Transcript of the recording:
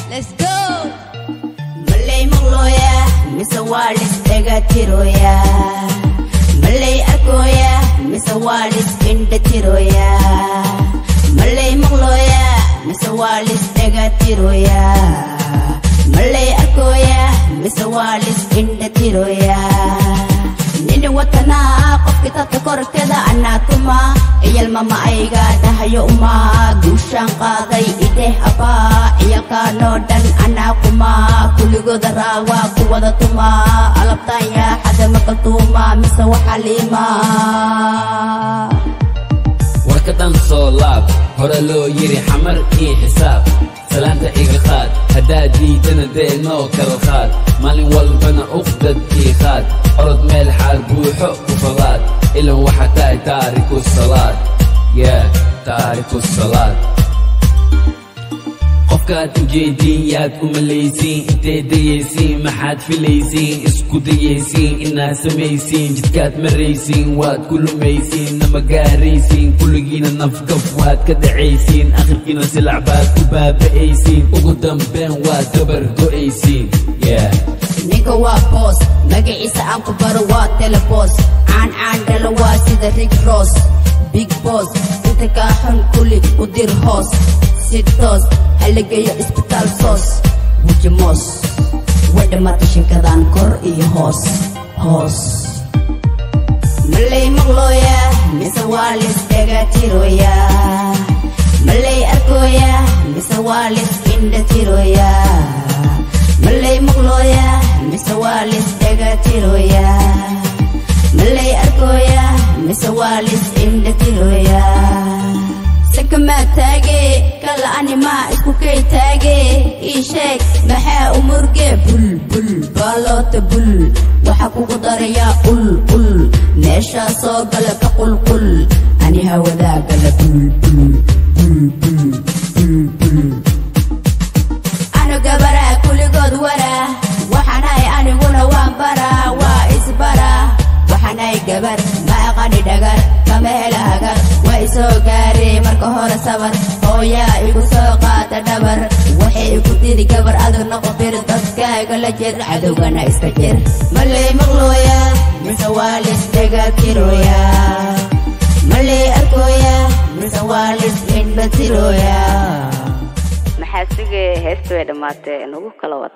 let's go. Malay magloya, misawalis tegatiroya. Malay akoya, misawalis indatiroya. Malay magloya, misawalis tegatiroya. Malay akoya, misawalis indatiroya. Nini watana, qof kita takor kada anatuma. Iyal mama ayga dahayo uma, gushang qaday ideh apa. Iyal kano dan anakuma, kuligo darawa kuwada tuma. Alap taya hada makatuma, misawa halima. warkadan soo laab, hore loo yiri xamar ii xisaab. salaanta iga qaad, haddaad diidana dee noo kala qaad. maalin walbana uqdad ii qaad, orod meel xaal buuxo ku falaad. ilan waxa tahay taariku salaad, taariku salaad. qofkaad ujeediin yaad umalaysiin, intee dayaysiin maxaad filaysiin. isku dayaysiin inaad samaysiin, jidkaad maraysiin waad ku lumaysiin. nama gaaraysiin kulligiina nafgaf waad ka dhacaysiin. akhirkiina silac baad ku baaba'aysiin, ugu dambeen waad dabar go'aysiin. ninka waa boos, magaciisa aan ku baro waa teleboos. caan dhalo waa sida Rick Ross, big boss. inta kaa xun kulli u dir hoos, si toos halageeyo isbitaal soos. wuji moos way dhammaatay shinkadan kor iyo hoos. malay maqlooya, mise waa lis dhegatiroya. malay arkoya, mise waa lis indhatiroya. malay maqlooya, mise waa lis dhegatiroya. malay arkoya, mise waa lis indhatiroya. sakama taage kala anima isku kay taage. ii sheeg maxaa umurge bulbul baaloota bul. waxa kugu daraya ul meesha soo gala ka qulqul. ani hawadaa gala bulbul. ano gabaraa kuligood waraa, waxaanahay aniguna waan baraa. waa isbara waxaanahay gabar ma aqani dhagar, kama hela hagar. waa isoo gaaree marka hore sabar, hooyaa igu soo qaata dhabar. waxay igu tiri gabar adag noqotir, dadkaaga la jir cadowgana iska jir. malay maqlooya, mise waa lis dhegatiroya. malay arkoya, mise waa lis indhatiroya. maxaa sugee heestu way dhammaatee nagu kala wad.